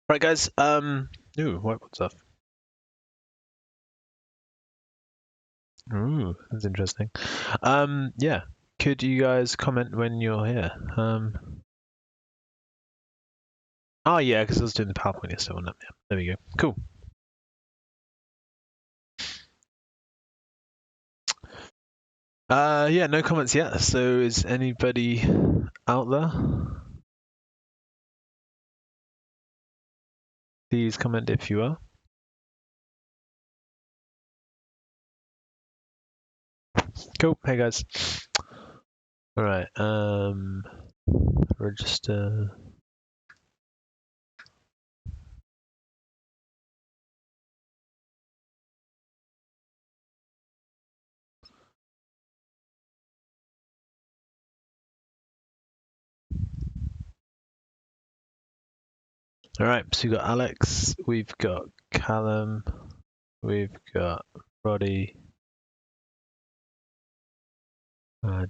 Right, guys. Ooh, what's up? Ooh, that's interesting. Yeah. Could you guys comment when you're here? Oh yeah, because I was doing the PowerPoint yesterday, wasn't it? Yeah, there we go. Cool. Yeah, no comments yet. So is anybody out there? Please comment if you are. Cool. Hey guys. All right. Register. All right. So we've got Alex. We've got Callum. We've got Roddy.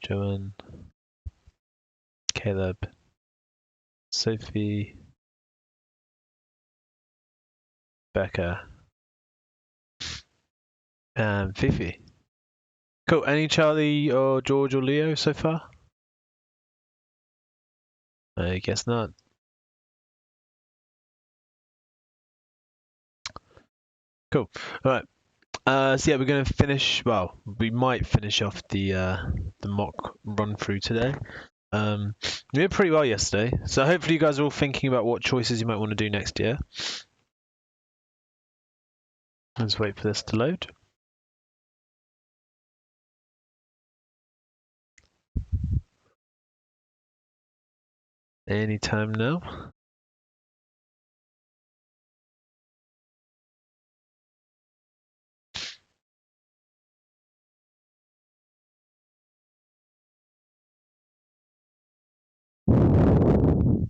Joanne. Caleb. Sophie. Becca. And Fifi. Cool. Any Charlie or George or Leo so far? I guess not. Cool. All right. So yeah, we're going to finish. Well, we might finish off the mock run through today. We did pretty well yesterday, so hopefully you guys are all thinking about what choices you might want to do next year. Let's wait for this to load. Anytime now.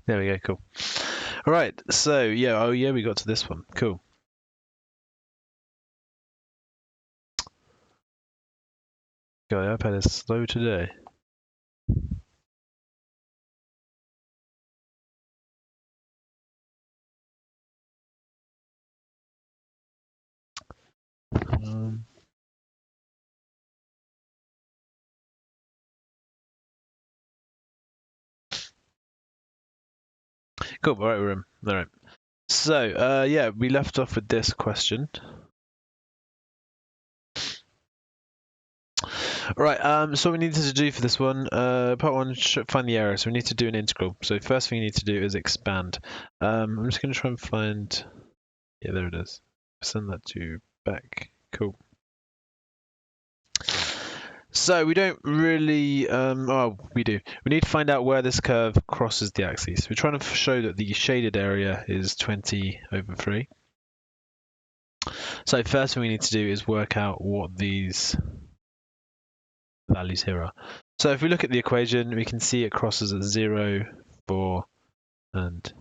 There we go. Cool. All right. So yeah. Oh yeah, we got to this one. Cool. God, the iPad is slow today. Cool. All right, we're in. All right. So yeah, we left off with this question. Right, so what we needed to do for this one, part one, find the error. So we need to do an integral. So first thing you need to do is expand. I'm just going to try and find, yeah, there it is. Send that to back. Cool. So we don't really, we do. We need to find out where this curve crosses the axis. We're trying to show that the shaded area is 20/3. So first thing we need to do is work out what these values here are. So if we look at the equation, we can see it crosses at 0, 4, and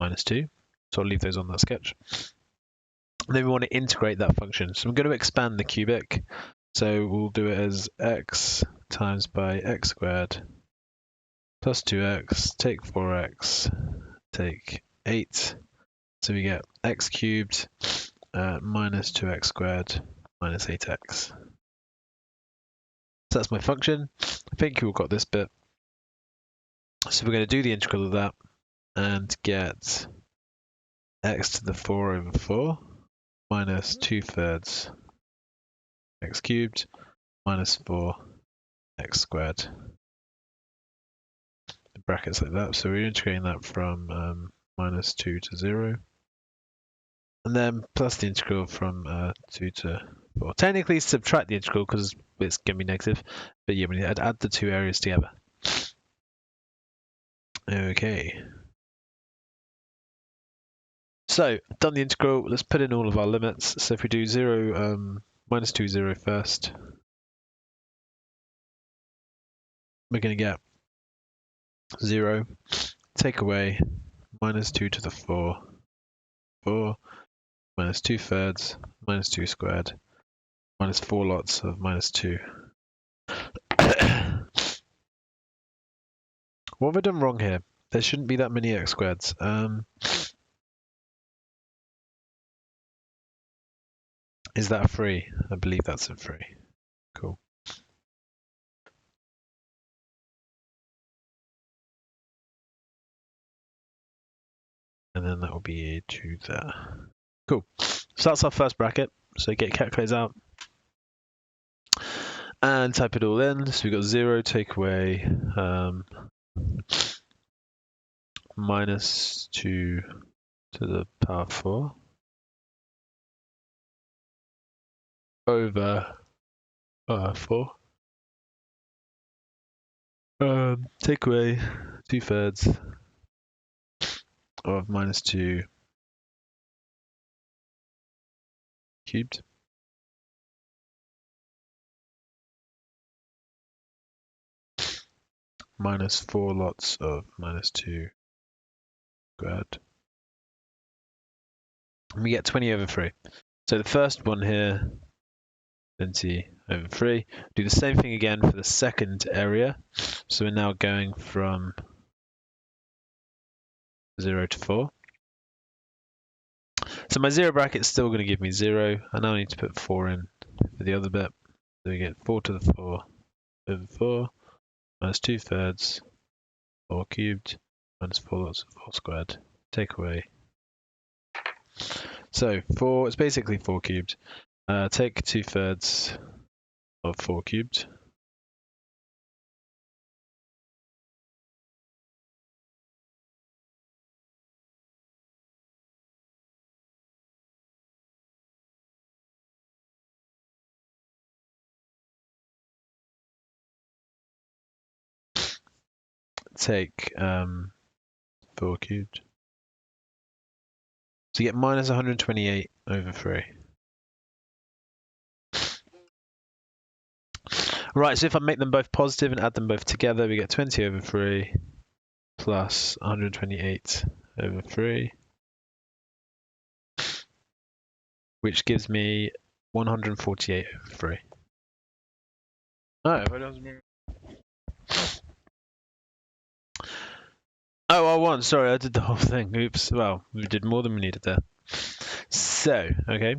-2. So I'll leave those on that sketch. And then we want to integrate that function. So I'm going to expand the cubic. So we'll do it as x times by x squared plus 2x, take 4x, take 8. So we get x cubed minus 2x squared minus 8x. So that's my function. I think you've got this bit. So we're going to do the integral of that and get x to the 4/4 minus 2/3 x cubed minus 4x squared. The brackets like that. So we're integrating that from -2 to 0. And then plus the integral from 2 to 4. Technically subtract the integral because it's going to be negative. But yeah, we need to add the two areas together. Okay. So, done the integral. Let's put in all of our limits. So if we do 0, -2, 0 first, we're going to get 0, take away minus 2 to the 4, 4, minus 2/3, minus 2 squared, minus 4 lots of minus 2. What have I done wrong here? There shouldn't be that many x squareds. Is that free? I believe that's a free. Cool. And then that will be to there. Cool. So that's our first bracket. So get calculators out and type it all in. So we've got 0 take away minus 2 to the power 4 over 4. Take away 2/3 of minus 2 cubed. Minus 4 lots of minus 2 squared. And we get 20 over 3. So the first one here, 20 over 3. Do the same thing again for the second area. So we're now going from 0 to 4. So my 0 bracket is still going to give me 0. I now need to put 4 in for the other bit. So we get 4 to the 4 over 4 minus 2/3, 4 cubed, minus 4 lots of 4 squared. Take away. So 4, it's basically 4 cubed. Take 2/3 of 4 cubed. Take 4 cubed. So you get minus 128 over 3. Right, so if I make them both positive and add them both together, we get 20 over 3 plus 128 over 3, which gives me 148 over 3. Oh, oh, I won. Sorry, I did the whole thing. Oops. Well, we did more than we needed there. So, okay.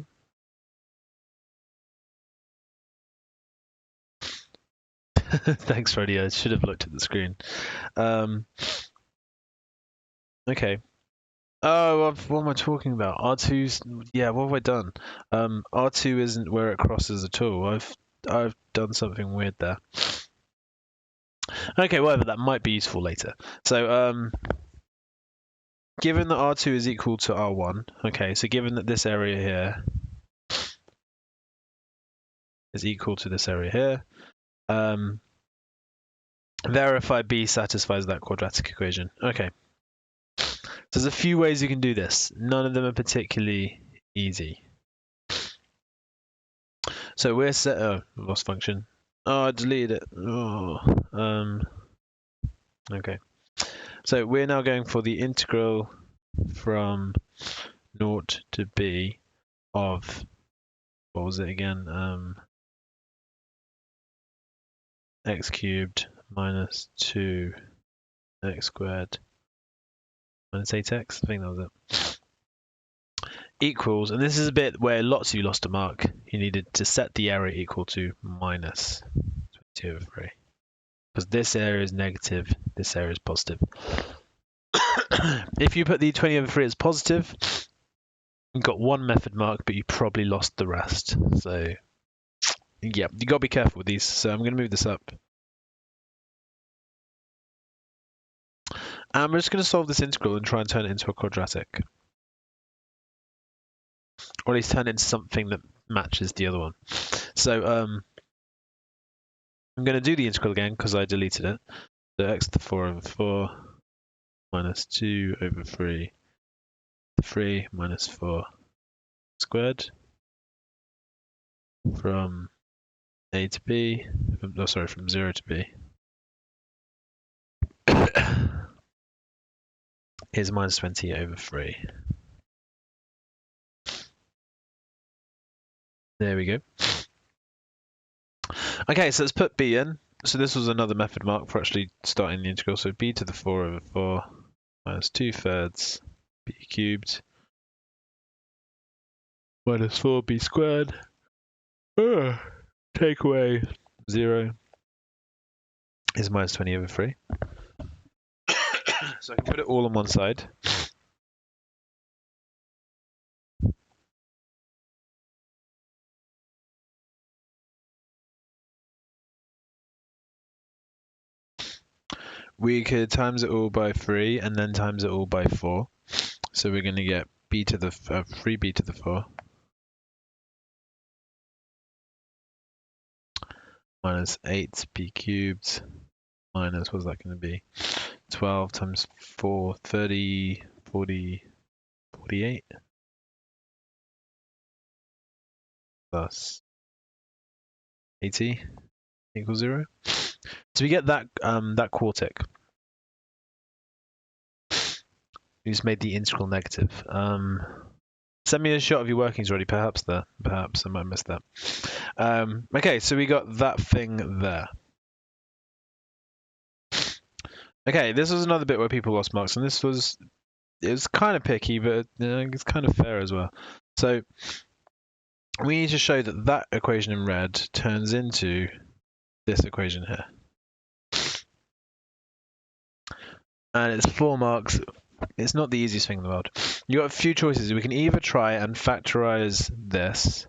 Thanks, Freddie. I should have looked at the screen. Okay. Oh, what am I talking about? R2's, yeah, what have I done? R2 isn't where it crosses at all. I've done something weird there. Okay, whatever, that might be useful later. So, given that R2 is equal to R1, okay, so given that this area here is equal to this area here, verify B satisfies that quadratic equation. Okay. So there's a few ways you can do this. None of them are particularly easy. So we're set. Oh, lost function. Oh, I deleted it. Oh, okay. So we're now going for the integral from 0 to b of, what was it again? X cubed minus 2 x squared minus 8x. I think that was it. Equals, and this is a bit where lots of you lost a mark. You needed to set the area equal to minus 22 over 3. Because this area is negative, this area is positive. If you put the 20 over 3 as positive, you've got one method mark, but you probably lost the rest. So, yeah, you got to be careful with these. So I'm going to move this up. And we're just going to solve this integral and try and turn it into a quadratic. Or at least turn it into something that matches the other one. So I'm going to do the integral again because I deleted it. So x to the 4 over 4 minus 2 over 3 3 minus 4 squared from a to b, from 0 to b. is minus 20 over 3. There we go. Okay, so let's put b in. So this was another method mark for actually starting the integral. So b to the 4 over 4 minus 2/3 b cubed minus 4b squared. Take away 0 is minus 20 over 3. So I can put it all on one side. We could times it all by 3 and then times it all by 4. So we're going to get b to the 3b to the 4 minus 8b cubed minus, what's that going to be? 12 times 4, 30, 40, 48 plus 80 equals 0. So we get that that quartic. We just made the integral negative. Send me a shot of your workings already, perhaps there. Perhaps I might have missed that. Okay, so we got that thing there. Okay, this was another bit where people lost marks, and it was kind of picky, but it's kind of fair as well. So we need to show that that equation in red turns into this equation here. And it's 4 marks. It's not the easiest thing in the world. You've got a few choices. We can either try and factorize this,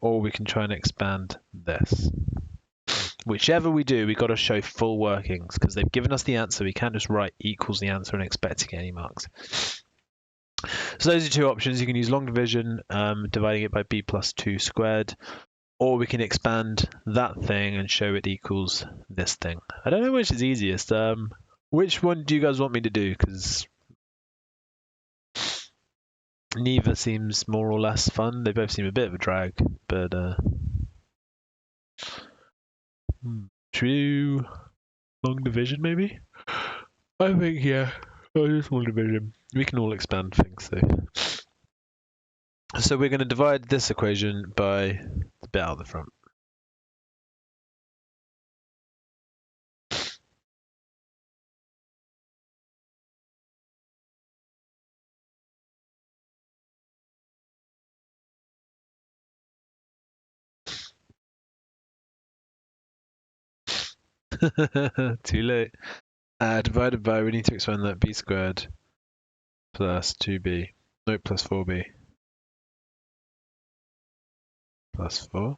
or we can try and expand this. Whichever we do, we've got to show full workings, because they've given us the answer. We can't just write equals the answer and expect to get any marks. So those are two options. You can use long division, dividing it by b plus 2 squared, or we can expand that thing and show it equals this thing. I don't know which is easiest. Which one do you guys want me to do? Because neither seems more or less fun. They both seem a bit of a drag, but true long division maybe? I think yeah. Oh, just long division. We can all expand things though. So we're going to divide this equation by the bit out the front. Too late. Divided by, we need to expand that b squared plus 2b, no, plus 4b plus 4.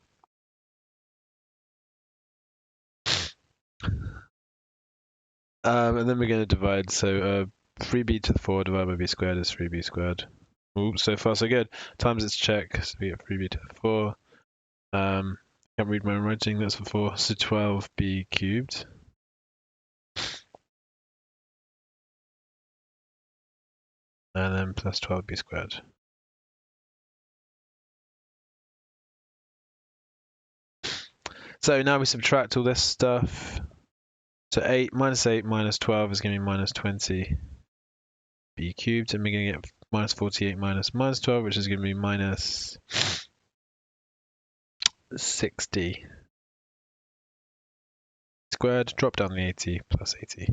And then we're going to divide, so 3b to the 4 divided by b squared is 3b squared. Ooh, so far so good. Times its check, so we get 3b to the 4. Can't read my own writing, that's for 4, so 12b cubed. And then plus 12b squared. So now we subtract all this stuff. So 8 minus 12 is going to be minus 20 b cubed, and we're going to get minus 48 minus 12, which is going to be minus 60 squared. Drop down the 80 plus 80.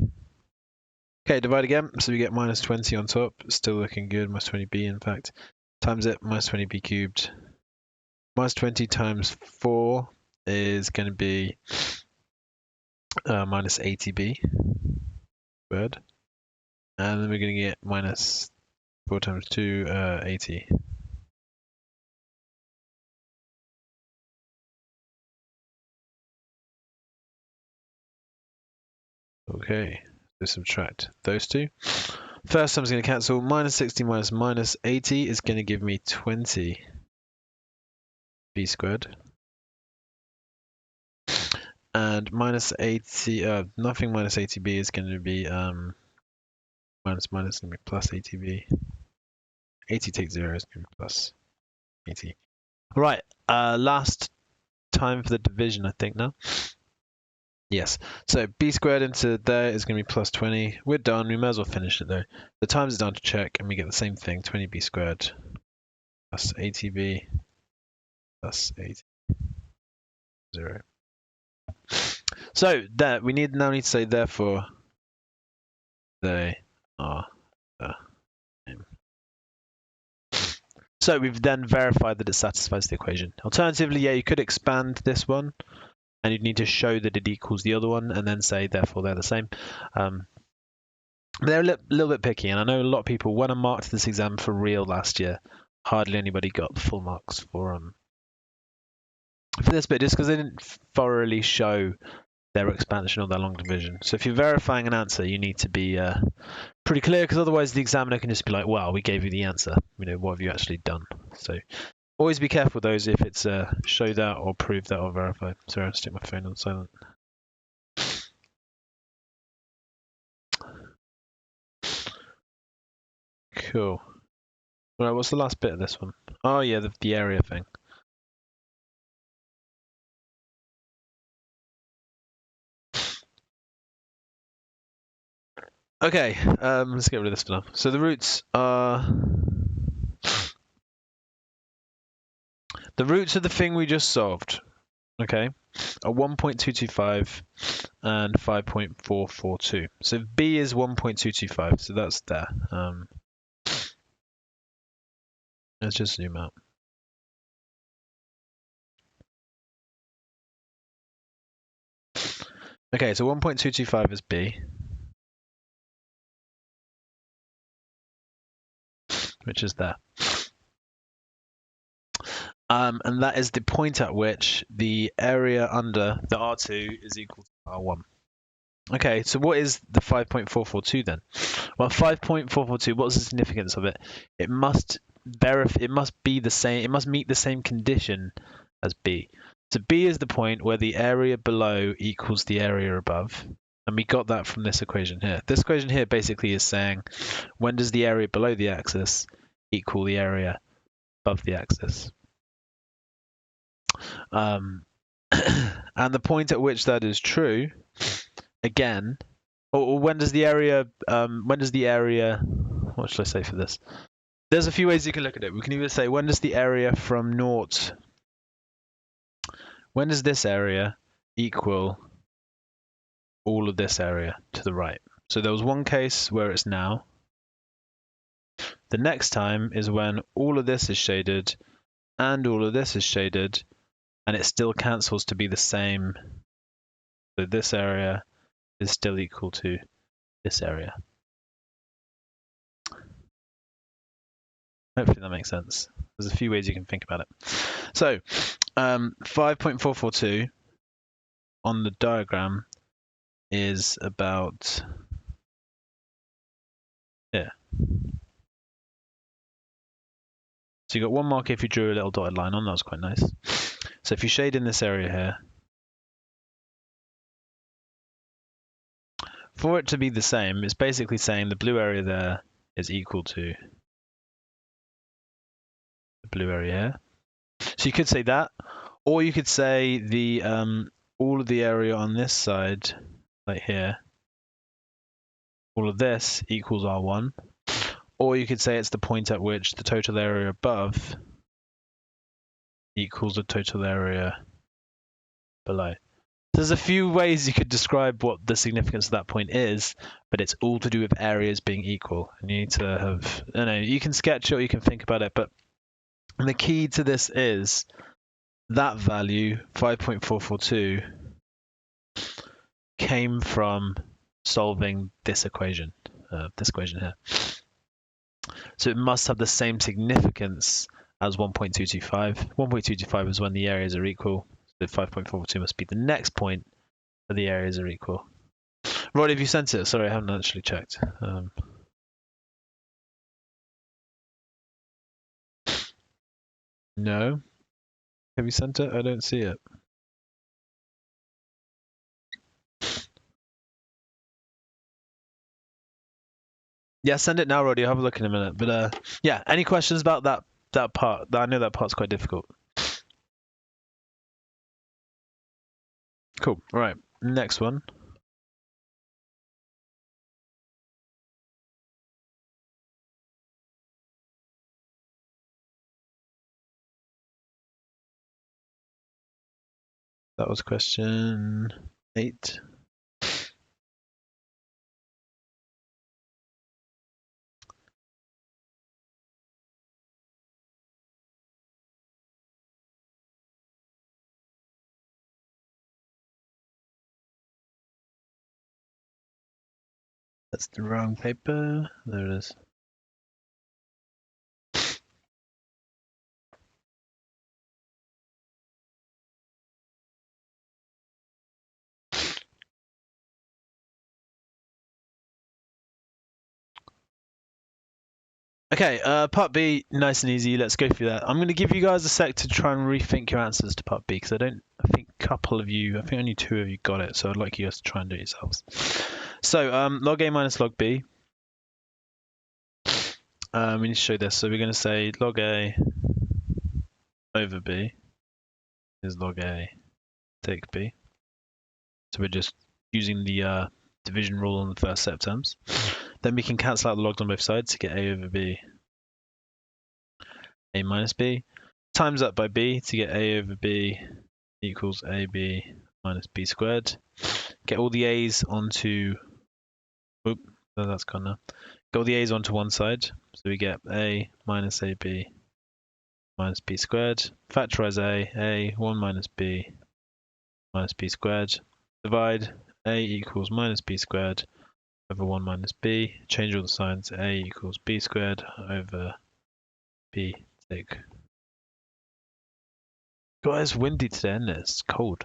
Okay, divide again, so we get minus 20 on top, still looking good, minus 20b in fact. Times it, minus 20b cubed. Minus 20 times 4 is going to be minus 80b squared. And then we're going to get minus 4 times 2, 80. Okay, so subtract those two. First time is going to cancel. Minus 60 minus 80 is going to give me 20 b squared. And minus 80, nothing minus 80b is going to be minus is going to be plus 80b. 80 take 0 is going to be plus 80. Right, last time for the division, I think now. Yes. So b squared into there is going to be plus 20. We're done. We may as well finish it though. The times it down to check, and we get the same thing: 20b squared plus 80b plus 80. 0. So that we now need to say therefore they are the same. So we've then verified that it satisfies the equation. Alternatively, yeah, you could expand this one, and you'd need to show that it equals the other one, and then say therefore they're the same. They're a little bit picky, and I know a lot of people, when I marked this exam for real last year, hardly anybody got the full marks for this bit, just because they didn't thoroughly show their expansion or their long division. So if you're verifying an answer, you need to be pretty clear, because otherwise the examiner can just be like, well, we gave you the answer. What have you actually done? So always be careful with those if it's show that or prove that or verify. Sorry, I'll stick my phone on silent. Cool. Right, what's the last bit of this one? Oh yeah, the area thing. Okay, let's get rid of this for now. So the roots are of the thing we just solved. Okay, are 1.225 and 5.442. So b is 1.225, so that's there. Let's just zoom out. Okay, so 1.225 is b, which is there. And that is the point at which the area under the R2 is equal to R1. Okay, so what is the 5.442 then? Well, 5.442, what's the significance of it? It must be the same, it must meet the same condition as B. So B is the point where the area below equals the area above. And we got that from this equation here. This equation here basically is saying, when does the area below the axis equal the area above the axis? And the point at which that is true, again, or when does the area, what should I say for this? There's a few ways you can look at it. We can either say, when does the area from naught, when does this area equal all of this area to the right? So there was one case where it's now. The next time is when all of this is shaded and all of this is shaded, and it still cancels to be the same. So this area is still equal to this area. Hopefully that makes sense. There's a few ways you can think about it. So 5.442 on the diagram is about here. So you got one mark if you drew a little dotted line on, that was quite nice. So if you shade in this area here, for it to be the same, it's basically saying the blue area there is equal to the blue area here. So you could say that, or you could say the all of the area on this side, like here, all of this equals R1. Or you could say it's the point at which the total area above equals the total area below. There's a few ways you could describe what the significance of that point is, but it's all to do with areas being equal. And you need to have, you can sketch it or you can think about it, but the key to this is that value, 5.442, came from solving this equation here. So it must have the same significance as 1.225. 1.225 is when the areas are equal. So 5.42 must be the next point where the areas are equal. Rod, have you sent it? Sorry, I haven't actually checked. No. Have you sent it? I don't see it. Yeah, send it now, Roddy. I'll have a look in a minute. But yeah, any questions about that part? I know that part's quite difficult. Cool. All right. Next one. That was question 8. That's the wrong paper. There it is. Okay, part B, nice and easy. Let's go through that. I'm going to give you guys a sec to try and rethink your answers to part B because I think a couple of you, I think only 2 of you got it, so I'd like you guys to try and do it yourselves. So, log A minus log B. We need to show this. So we're going to say log A over B is log A take B. So we're just using the division rule on the first set of terms. Then we can cancel out the logs on both sides to get A over B, A minus B. Times that by B to get A over B equals AB minus B squared. Get all the A's onto, no, that's gone now. Get all the A's onto one side. So we get A minus AB minus B squared. Factorize A, 1 minus B minus B squared. Divide A equals minus B squared over 1 minus B. Change all the signs. A equals B squared over B take. Guys, it's windy today, isn't it? It's cold.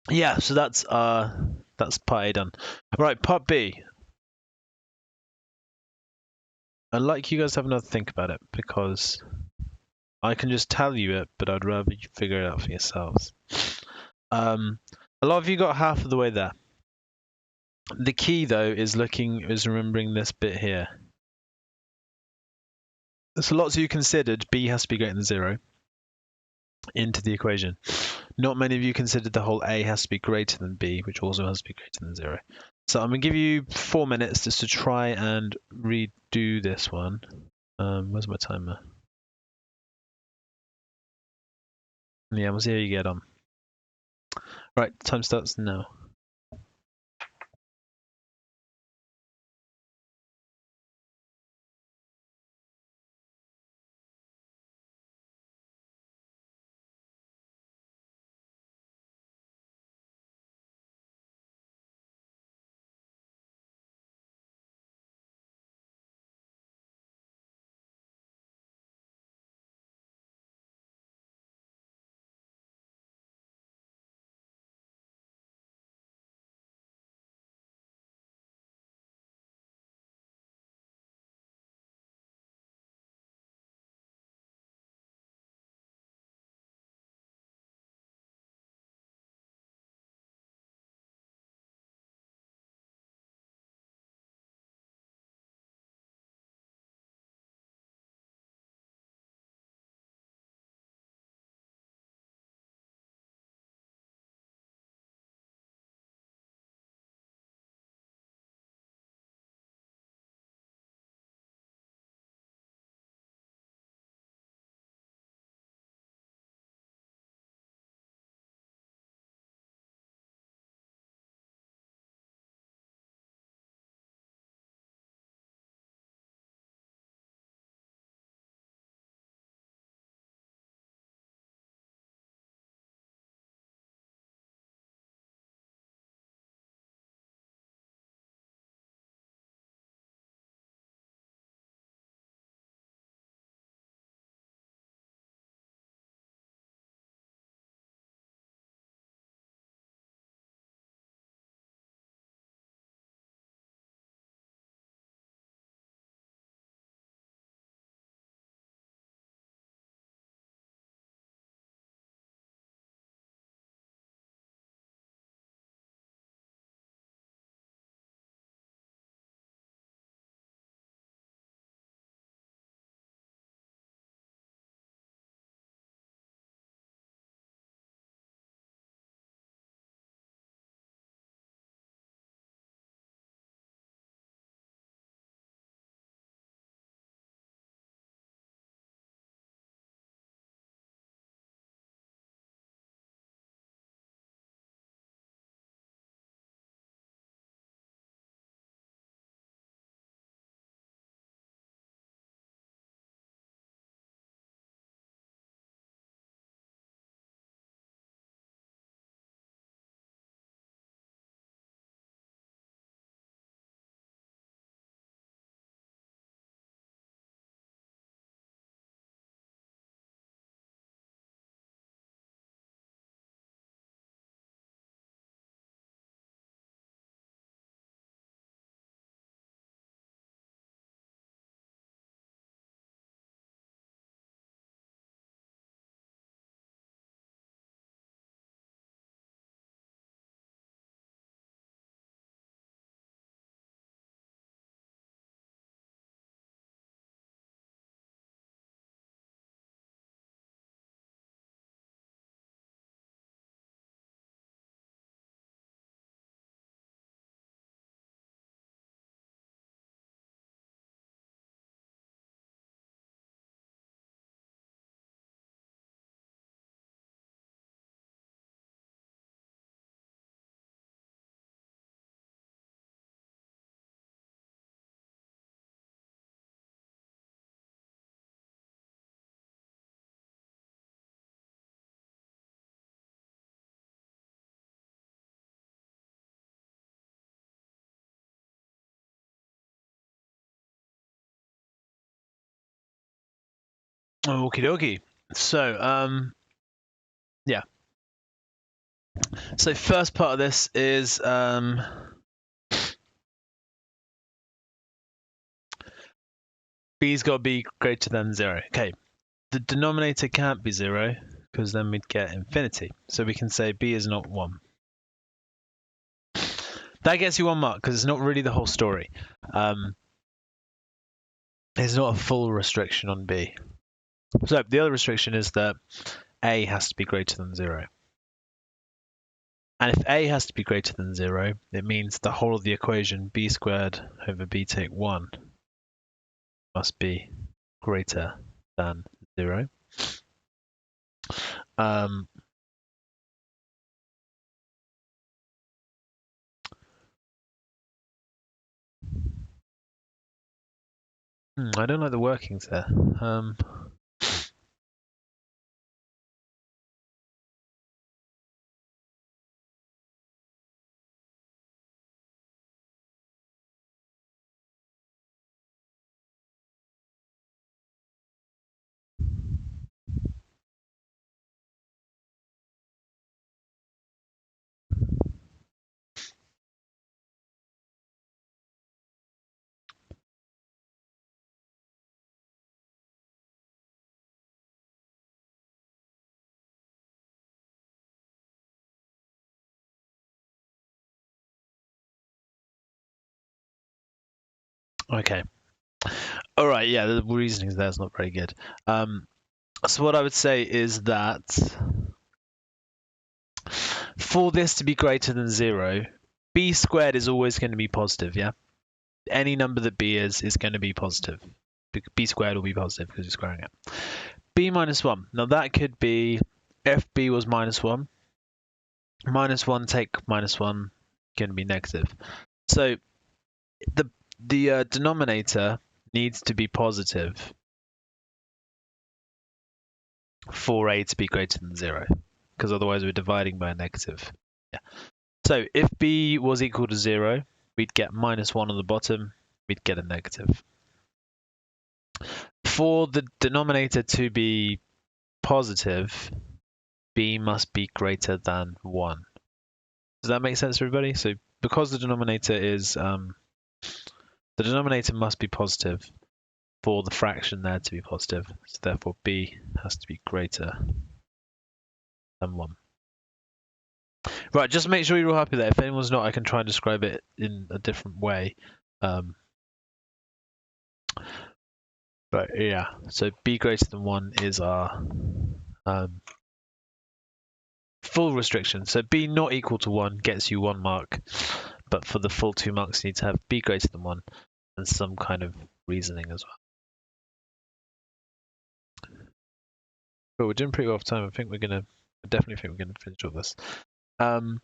Yeah, so that's part A done. Right, part B. I'd like you guys to have another think about it because I can just tell you it, but I'd rather you figure it out for yourselves. A lot of you got half of the way there. The key though is remembering this bit here. So lots of you considered B has to be greater than 0 into the equation. Not many of you considered the whole A has to be greater than B, which also has to be greater than 0. So I'm going to give you 4 minutes just to try and redo this one. Where's my timer? Yeah, we'll see how you get on. Right, time starts now. Okie dokie. So, yeah. So first part of this is b's got to be greater than 0. Okay, the denominator can't be 0 because then we'd get infinity. So we can say b is not 1. That gets you 1 mark because it's not really the whole story. There's not a full restriction on b. So the other restriction is that a has to be greater than 0. And if a has to be greater than 0, it means the whole of the equation b squared over b take 1 must be greater than 0. I don't like the workings there. Okay. All right. Yeah, the reasoning there is not very good. So what I would say is that for this to be greater than 0, b squared is always going to be positive. Yeah. Any number that b is going to be positive. B squared will be positive because you're squaring it. B minus 1. Now that could be if b was minus 1. Minus 1 take minus 1 going to be negative. So the denominator needs to be positive for a to be greater than 0, because otherwise we're dividing by a negative. Yeah. So if b was equal to 0, we'd get minus 1 on the bottom, we'd get a negative. For the denominator to be positive, b must be greater than 1. Does that make sense for everybody? So because the denominator must be positive for the fraction there to be positive, so therefore b has to be greater than 1. Right, just make sure you're all happy there. If anyone's not, I can try and describe it in a different way. But yeah, so b greater than 1 is our full restriction. So b not equal to 1 gets you 1 mark, but for the full 2 marks you need to have b greater than 1 and some kind of reasoning as well. But we're doing pretty well for time. I definitely think we're gonna finish all this. All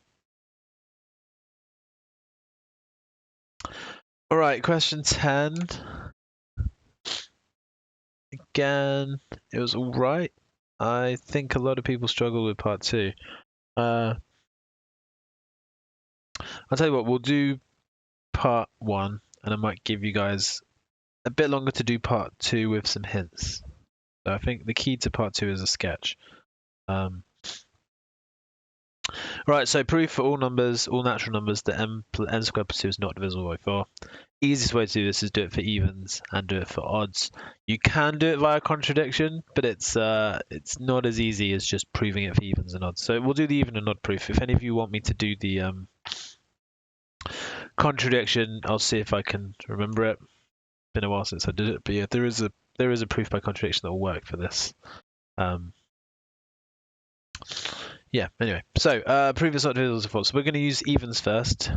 right, question 10. Again, it was all right. I think a lot of people struggle with part 2. I'll tell you what, we'll do part 1, and I might give you guys a bit longer to do part 2 with some hints. So I think the key to part 2 is a sketch. Right, so proof for all numbers, all natural numbers, that n squared plus 2 is not divisible by 4. Easiest way to do this is do it for evens and do it for odds. You can do it via contradiction, but it's not as easy as just proving it for evens and odds. So we'll do the even and odd proof. If any of you want me to do the contradiction, I'll see if I can remember it. Been a while since I did it, but yeah, there is a proof by contradiction that will work for this. Yeah, anyway, so previous not divisible by 4. So we're going to use evens first.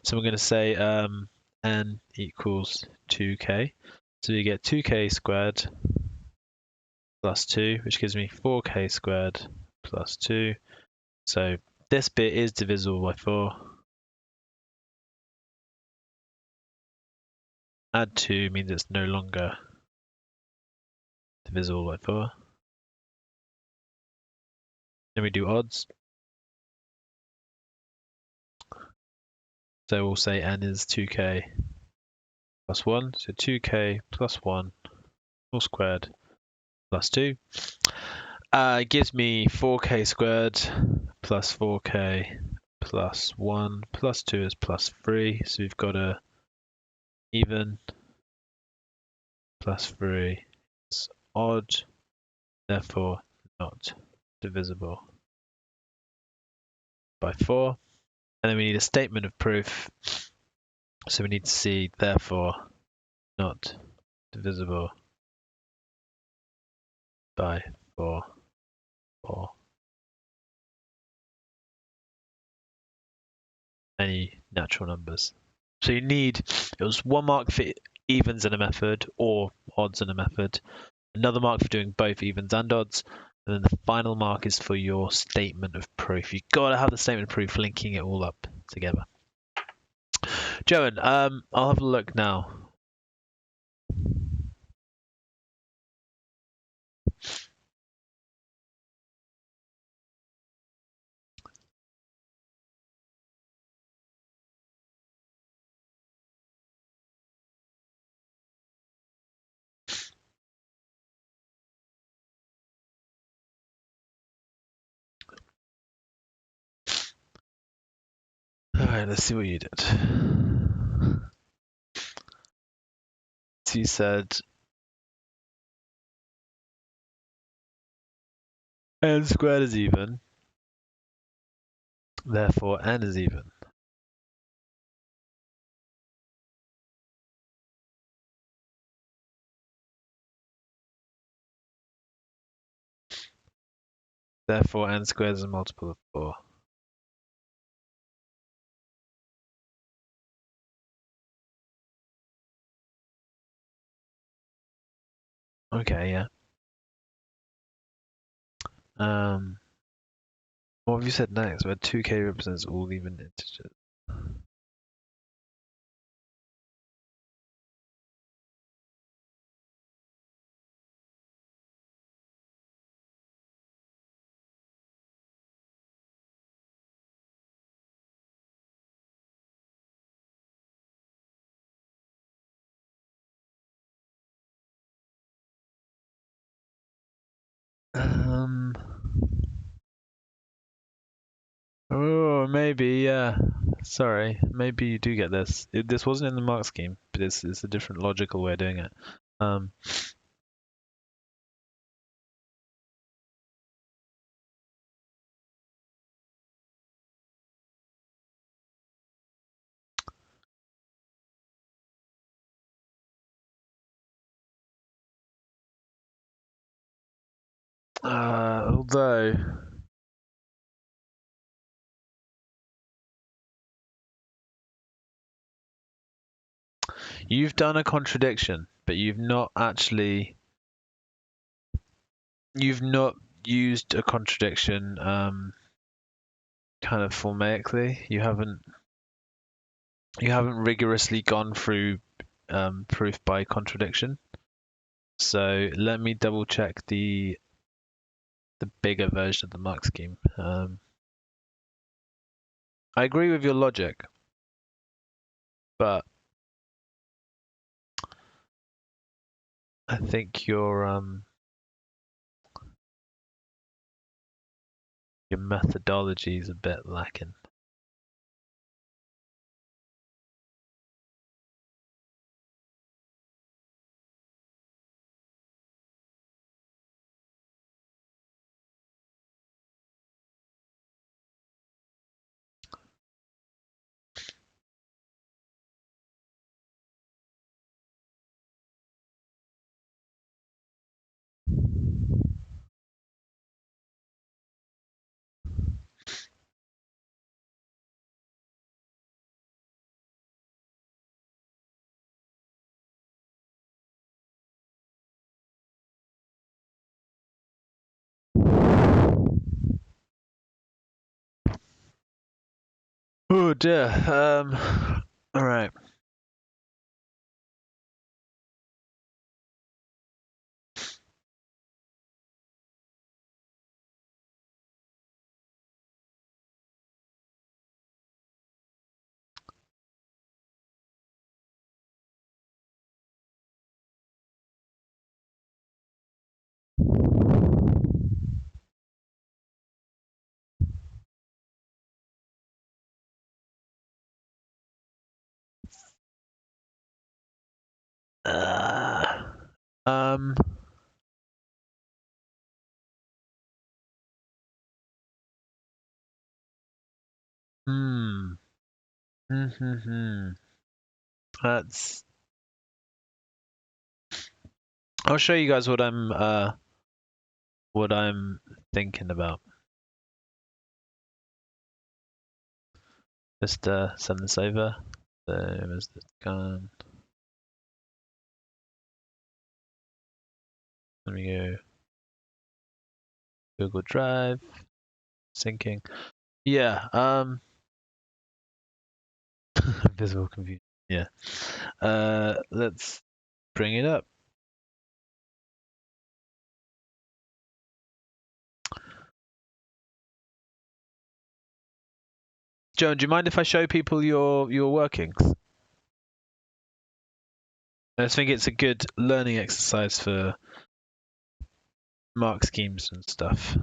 So we're going to say n equals 2k. So you get 2k squared plus 2, which gives me 4k squared plus 2. So this bit is divisible by 4. Add 2 means it's no longer divisible by 4. Then we do odds. So we'll say n is 2k plus 1. So 2k plus 1 all squared plus 2. Gives me 4k squared plus 4k plus 1 plus 2 is plus 3. So we've got a even plus 3 is odd, therefore not divisible by 4. And then we need a statement of proof. So we need to see, therefore, not divisible by 4 or any natural numbers. So you need, it was 1 mark for evens in a method or odds in a method, another mark for doing both evens and odds, and then the final mark is for your statement of proof. You've got to have the statement of proof linking it all up together. Joan, I'll have a look now. All right, let's see what you did. So you said n squared is even, therefore n is even. Therefore n squared is a multiple of 4. Okay, yeah. What have you said next? Where 2k represents all even integers. Oh, maybe, yeah. Sorry, maybe you do get this. This wasn't in the mark scheme, but it's a different logical way of doing it. Although you've done a contradiction, but you've not used a contradiction kind of formaically. You haven't rigorously gone through proof by contradiction. So let me double check the bigger version of the mark scheme. I agree with your logic, but I think your methodology is a bit lacking. Oh dear. All right. Um. Hmm. That's. I'll show you guys what I'm thinking about. Just send this over. There's the gun. Let me go. Google Drive. Syncing. Yeah. Visible confusion. Yeah. Let's bring it up. Joan, do you mind if I show people your workings? I just think it's a good learning exercise for mark schemes and stuff.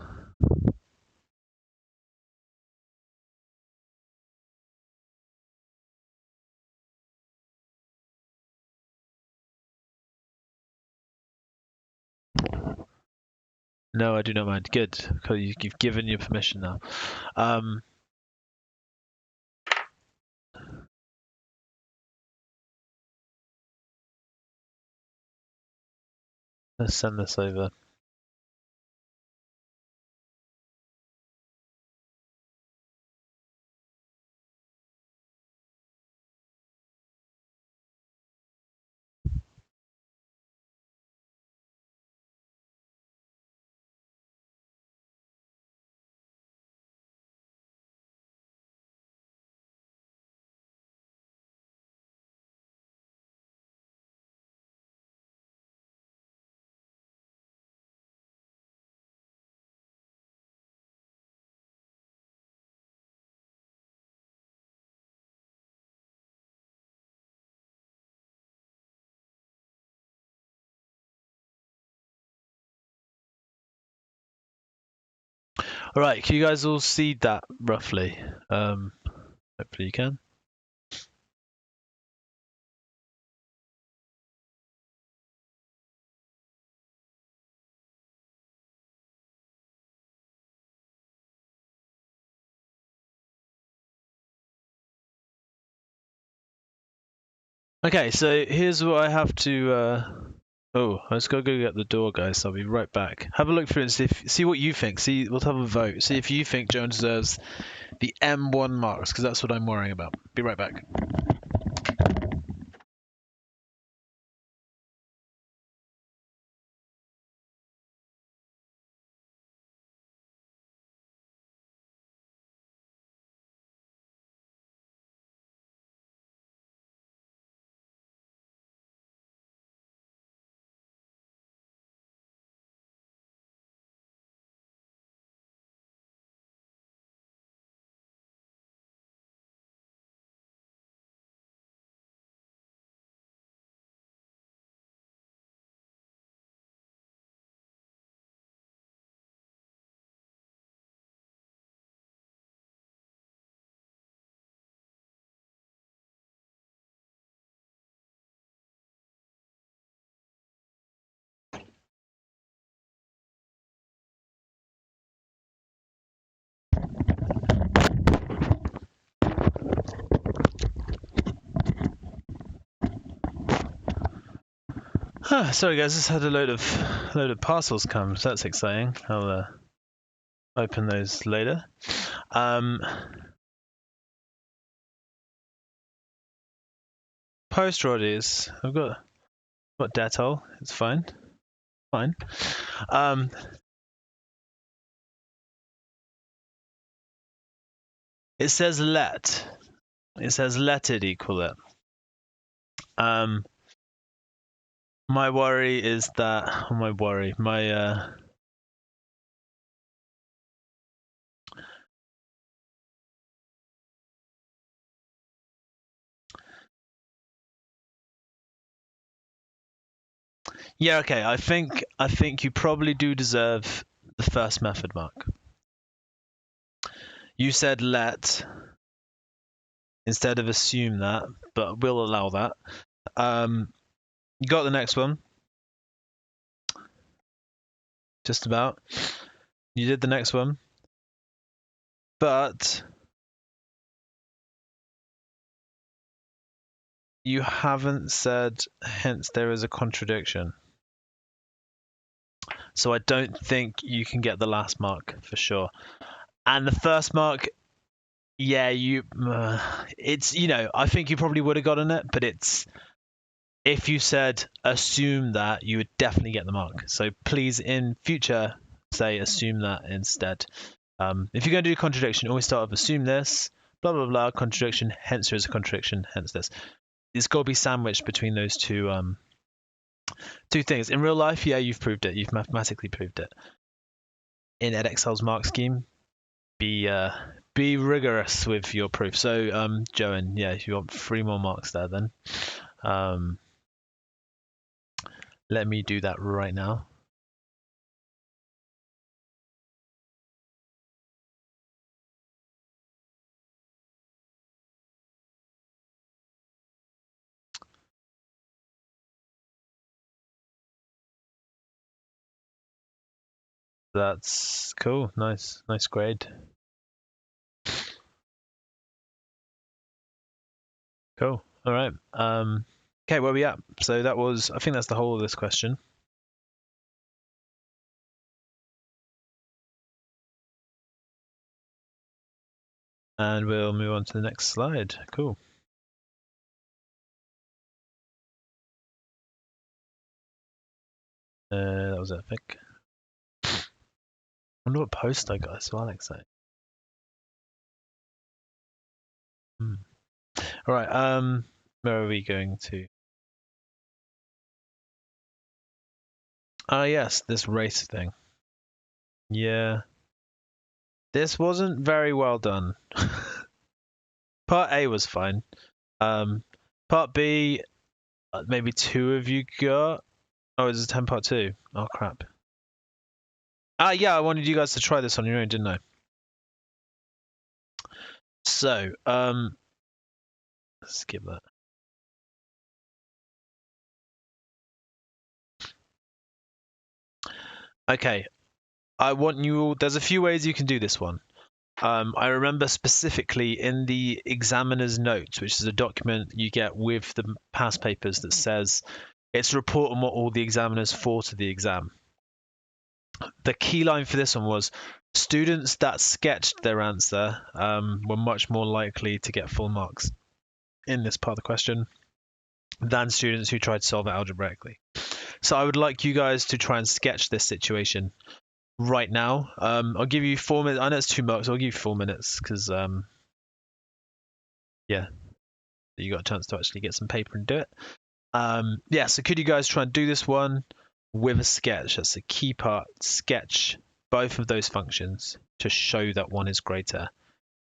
No, I do not mind. Good. You've given your permission now. Let's send this over. All right, can you guys all see that roughly? Hopefully you can. Okay, so here's what I have to. Oh, I just gotta go get the door, guys. I'll be right back. Have a look through and see what you think. See, we'll have a vote. See if you think Joan deserves the M1 marks, because that's what I'm worrying about. Be right back. Sorry guys, just had a load of parcels come, so that's exciting. I'll open those later. Post Roddies. I've got Dettol. It's fine. Fine. It says let. It says let it equal it. My worry is that. Yeah, okay. I think you probably do deserve the first method mark. You said let instead of assume that, but we'll allow that. You got the next one. Just about. You did the next one. But you haven't said, hence there is a contradiction. So I don't think you can get the last mark for sure. And the first mark, yeah, it's, I think you probably would have gotten it, but it's, if you said assume that, you would definitely get the mark. So please, in future, say assume that instead. If you're going to do contradiction, always start with assume this, blah, blah, blah, contradiction, hence there is a contradiction, hence this. It's got to be sandwiched between those two things. In real life, yeah, you've proved it. You've mathematically proved it. In Edexcel's mark scheme, be rigorous with your proof. So, Joan, yeah, you want 3 more marks there then. Let me do that right now. That's cool. Nice grade. Cool. All right. Okay, where are we at? So I think that's the whole of this question. And we'll move on to the next slide. Cool. That was epic. I wonder what post I got as well, excited. All right. Where are we going to? Yes, this race thing. Yeah. This wasn't very well done. Part A was fine. Part B, maybe 2 of you got. Oh, is it 10 part 2? Oh, crap. Yeah, I wanted you guys to try this on your own, didn't I? So, let's skip that. Okay. I want you all, there's a few ways you can do this one. I remember specifically in the examiner's notes, which is a document you get with the past papers that says it's a report on what all the examiners thought of the exam. The key line for this one was students that sketched their answer were much more likely to get full marks in this part of the question than students who tried to solve it algebraically. So I would like you guys to try and sketch this situation right now. I'll give you 4 minutes. I know it's 2 marks. I'll give you 4 minutes because, yeah, you got a chance to actually get some paper and do it. Yeah, so could you guys try and do this one with a sketch? That's the key part. Sketch both of those functions to show that one is greater.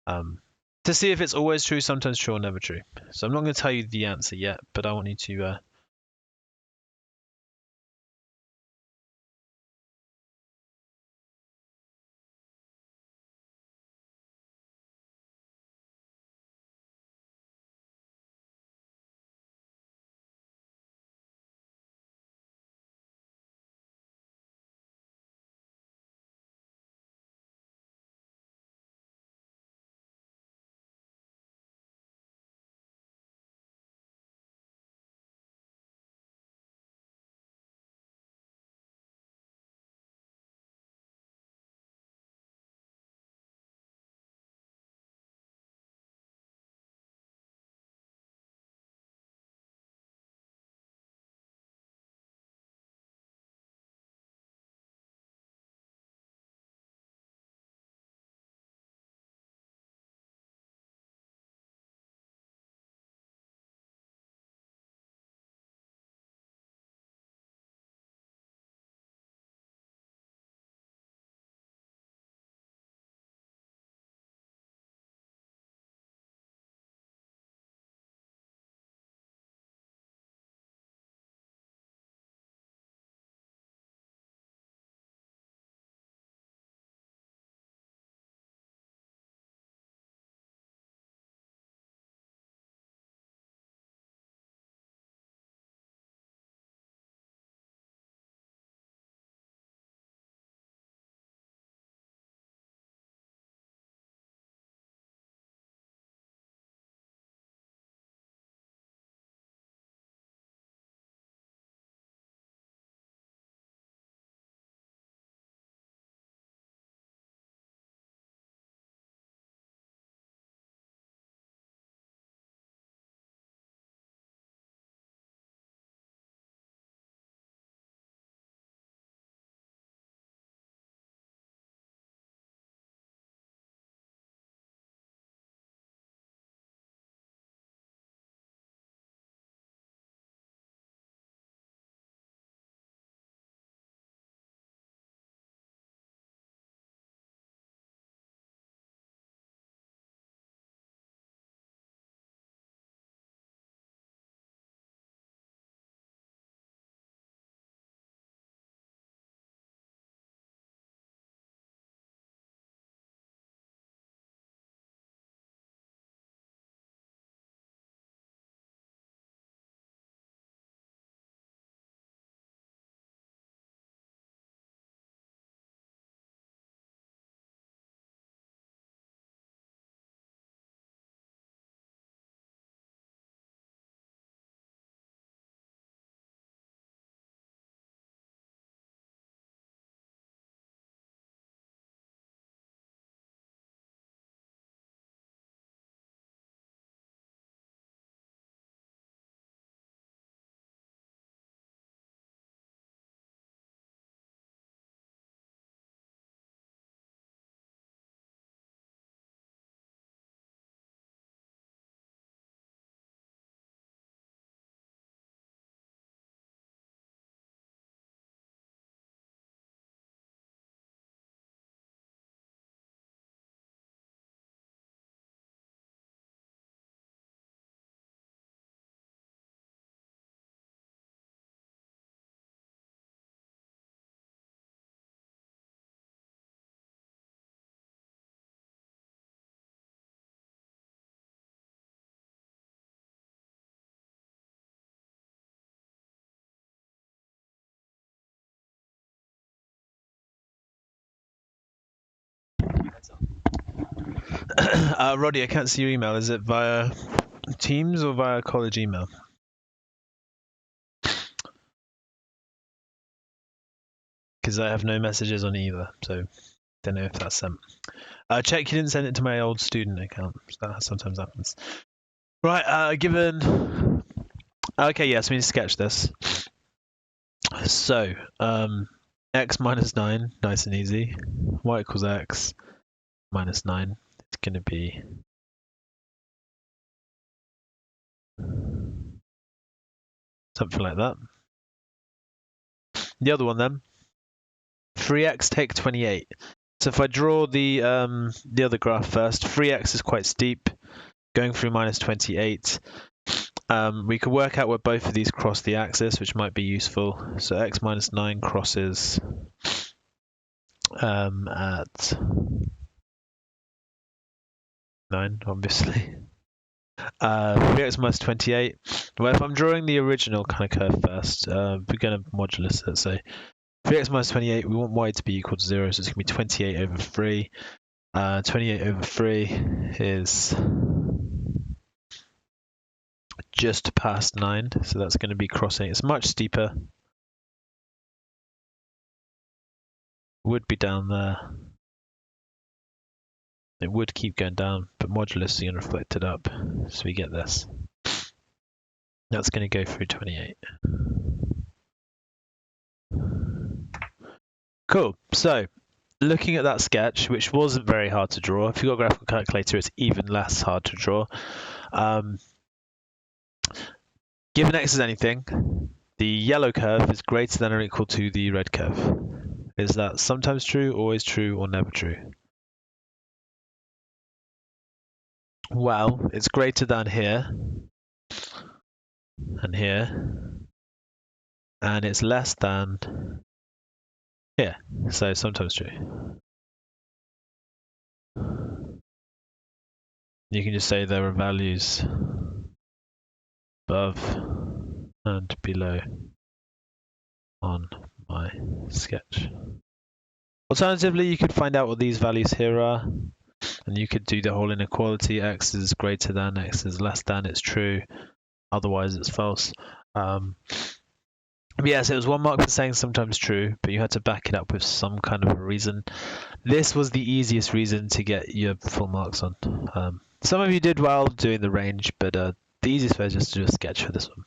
To see if it's always true, sometimes true, or never true. So I'm not going to tell you the answer yet, but I want you to Roddy, I can't see your email. Is it via Teams or via college email? Because I have no messages on either, so don't know if that's sent. Check you didn't send it to my old student account. That sometimes happens. Right, given... Okay, yes, we need to sketch this. So, x minus 9, nice and easy. Y equals x minus 9. It's going to be... something like that. The other one then. 3x take 28. So if I draw the other graph first, 3x is quite steep, going through minus 28. We could work out where both of these cross the axis, which might be useful. So x minus 9 crosses at 9, obviously. 3x minus 28. Well, if I'm drawing the original kind of curve first, we're going to modulus it. So 3x minus 28, we want y to be equal to 0, so it's going to be 28 over 3. 28 over 3 is just past 9, so that's going to be crossing. It's much steeper. Would be down there. It would keep going down, but modulus is going to reflect it up, so we get this. That's going to go through 28. Cool. So, looking at that sketch, which wasn't very hard to draw. If you've got a graphical calculator, it's even less hard to draw. Given x is anything, the yellow curve is greater than or equal to the red curve. Is that sometimes true, always true, or never true? Well, it's greater than here and here, and it's less than here, so sometimes true. You can just say there are values above and below on my sketch. Alternatively, you could find out what these values here are, and you could do the whole inequality. X is greater than, x is less than, it's true, otherwise it's false. Yes, it was 1 mark for saying sometimes true, but you had to back it up with some kind of a reason. This was the easiest reason to get your full marks on. Some of you did well doing the range, but the easiest way is just to do a sketch for this one.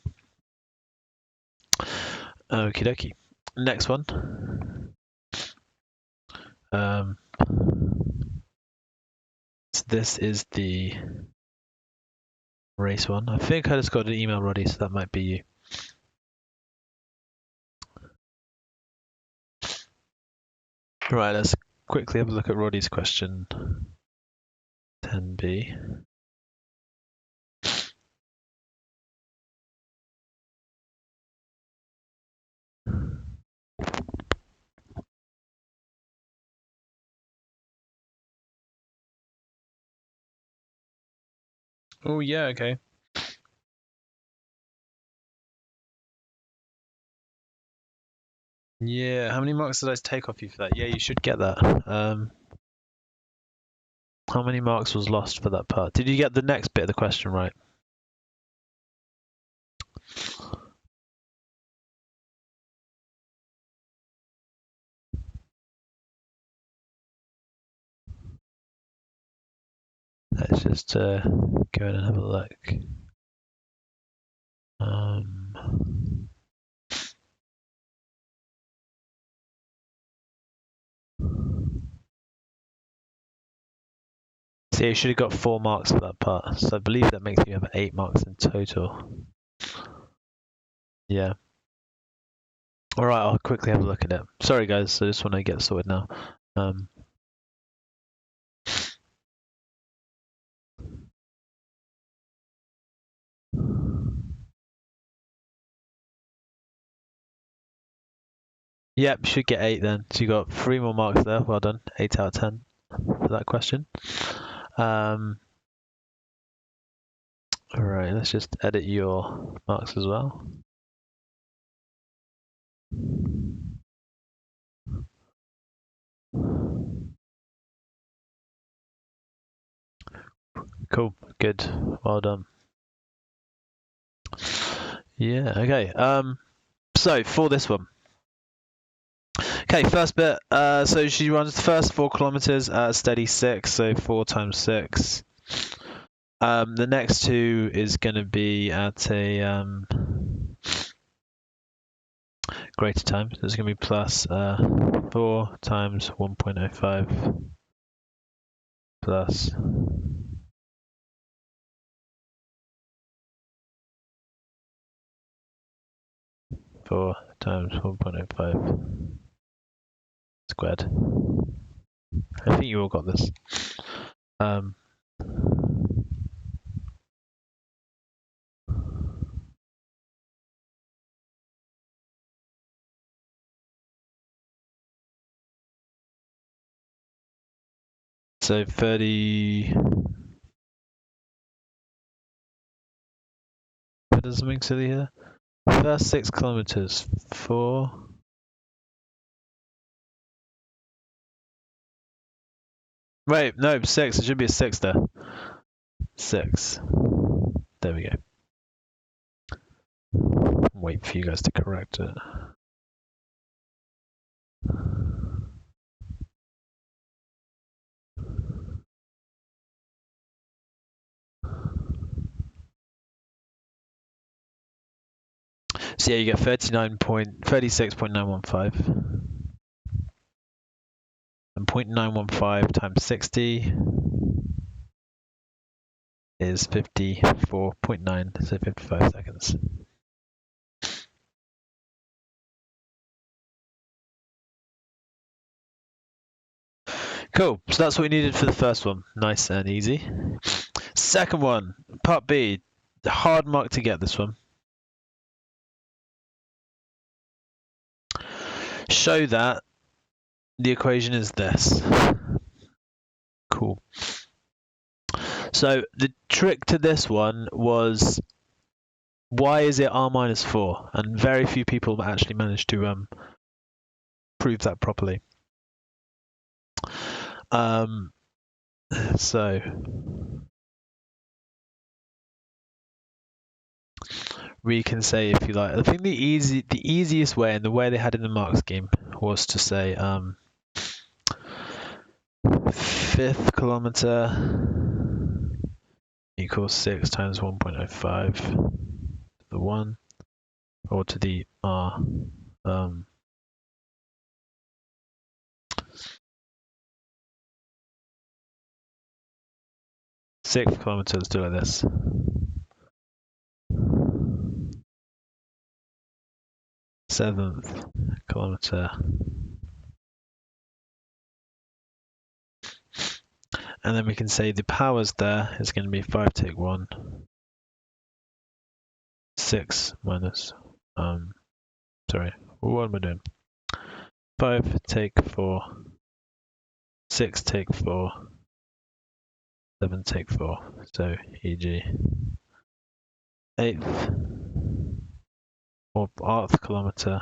Okie dokie. Next one. So this is the race one. I think I just got an email, Roddy, so that might be you. Right, let's quickly have a look at Roddy's question. 10b. Oh, yeah, okay. Yeah, how many marks did I take off you for that? Yeah, you should get that. How many marks was lost for that part? Did you get the next bit of the question right? Let's just go in and have a look. So you should have got 4 marks for that part. So I believe that makes you have 8 marks in total. Yeah. Alright, I'll quickly have a look at it. Sorry guys, I just want to get sorted now. Yep, should get 8 then. So you got 3 more marks there. Well done. 8 out of 10 for that question. Alright, let's just edit your marks as well. Cool. Good. Well done. Yeah. Okay. So for this one. Okay, first bit. So she runs the first 4 kilometers at a steady 6, so 4 times 6. The next 2 is going to be at a greater time. So it's going to be plus 4 times 1.05 plus 4 times 1.05 squared. I think you all got this. So 30. There's something silly here. First 6 kilometers. 4. Wait, no, 6. It should be a 6 there. 6. There we go. Wait for you guys to correct it. So yeah, you get 36.915. And 0.915 times 60 is 54.9, so 55 seconds. Cool, so that's what we needed for the first one. Nice and easy. Second one, part B. Hard mark to get this one. Show that the equation is this. Cool. So the trick to this one was, why is it r minus 4? And very few people actually managed to prove that properly. So we can say, if you like, I think the easiest way, and the way they had in the mark scheme, was to say 5th kilometer equals 6 times 1.05 to the 1, or to the r. 6th kilometer, let's do it like this. 7th kilometer. And then we can say the powers there is going to be 5 take 1, 6 minus, sorry, what am I doing? 5 take 4, 6 take 4, 7 take 4, so e.g. 8th or 8th kilometer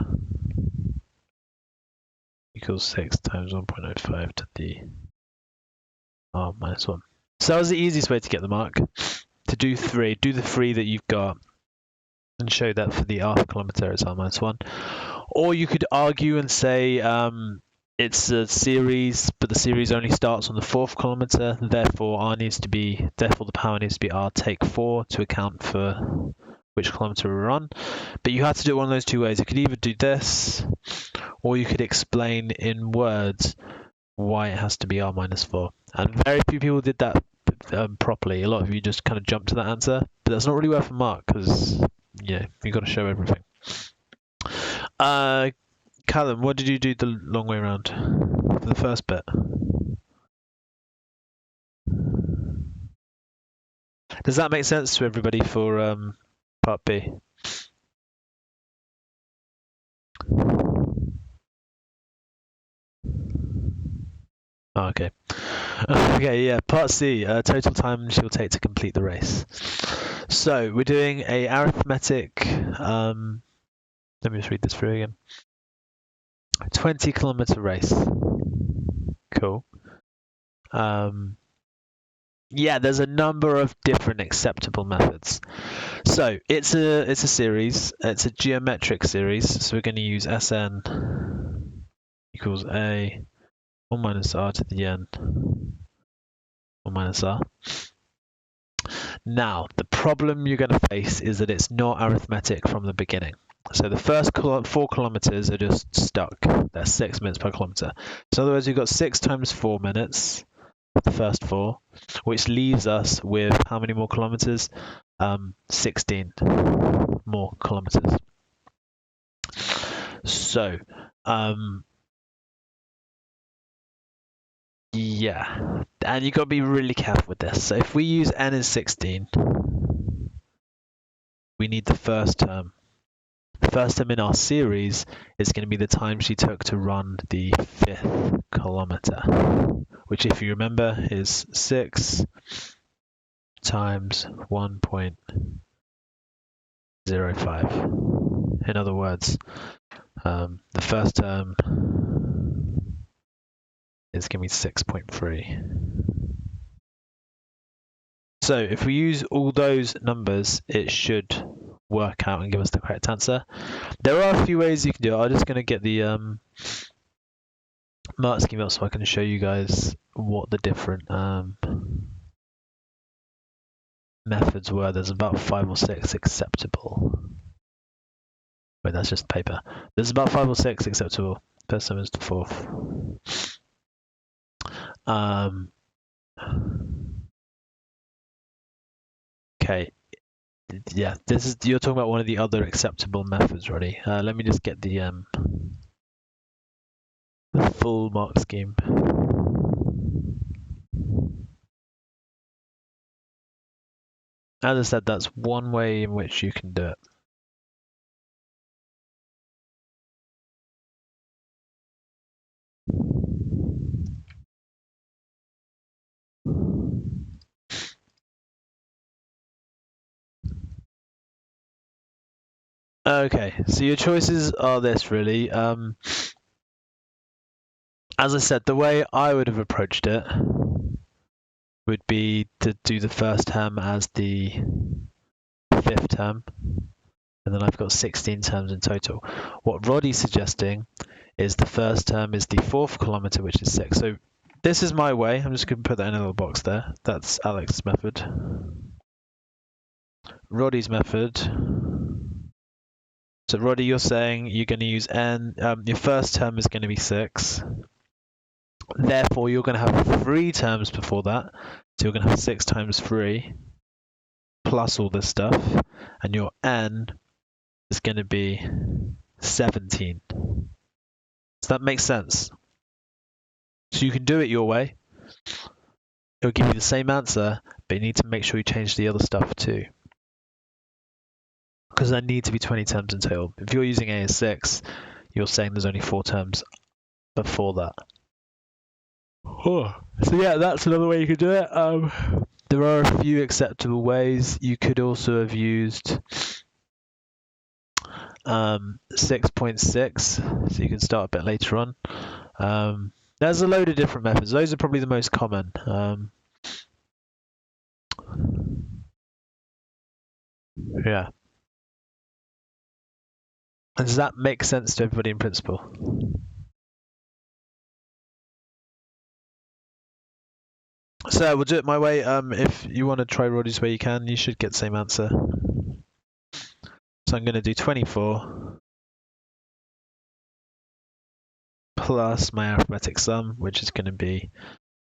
equals 6 times 1.05 to the r minus 1. So that was the easiest way to get the mark. To do the 3 that you've got and show that for the rth kilometer it's r minus 1. Or you could argue and say it's a series, but the series only starts on the 4th kilometer, therefore the power needs to be r take 4 to account for which kilometer we're on. But you have to do it one of those 2 ways. You could either do this, or you could explain in words why it has to be r minus 4. And very few people did that properly. A lot of you just kind of jumped to that answer, but that's not really worth a mark, because yeah, you've got to show everything. Callum, what did you do the long way around for the first bit? Does that make sense to everybody for part B? Oh, okay. Okay, yeah. Part C, total time she'll take to complete the race. So we're doing a arithmetic. Let me just read this through again. 20-kilometer race. Cool. Yeah, there's a number of different acceptable methods. So it's a series. It's a geometric series. So we're going to use Sn equals a 1 minus r to the n 1 minus r. Now, the problem you're going to face is that it's not arithmetic from the beginning. So the first 4 kilometers are just stuck. They're 6 minutes per kilometer. So in other words, you've got 6 times 4 minutes, the first 4, which leaves us with how many more kilometers? 16 more kilometers. So, yeah, and you've got to be really careful with this. So if we use n is 16, we need the first term. The first term in our series is going to be the time she took to run the 5th kilometer, which, if you remember, is 6 times 1.05. In other words, the first term is going to be 6.3. So if we use all those numbers, it should work out and give us the correct answer. There are a few ways you can do it. I'm just going to get the mark scheme up so I can show you guys what the different methods were. There's about 5 or 6 acceptable. Wait, that's just paper. There's about 5 or 6 acceptable. First time is the 4th. Okay. Yeah, this is, you're talking about one of the other acceptable methods, Roddy. Let me just get the full mark scheme. As I said, that's one way in which you can do it. Okay, so your choices are this, really. As I said, the way I would have approached it would be to do the first term as the 5th term, and then I've got 16 terms in total. What Roddy's suggesting is the first term is the 4th kilometer, which is 6. So this is my way. I'm just going to put that in a little box there. That's Alex's method. Roddy's method. So Roddy, you're saying you're going to use n. Your first term is going to be 6. Therefore, you're going to have 3 terms before that. So you're going to have 6 times 3 plus all this stuff. And your n is going to be 17. Does that make sense? So you can do it your way. It'll give you the same answer, but you need to make sure you change the other stuff too. Because there need to be 20 terms in total. If you're using A as 6, you're saying there's only 4 terms before that. Oh. So yeah, that's another way you could do it. There are a few acceptable ways. You could also have used 6.6, so you can start a bit later on. There's a load of different methods. Those are probably the most common. Yeah. And does that make sense to everybody in principle? So we'll do it my way. If you want to try Roddy's way, you can. You should get the same answer. So I'm going to do 24 plus my arithmetic sum, which is going to be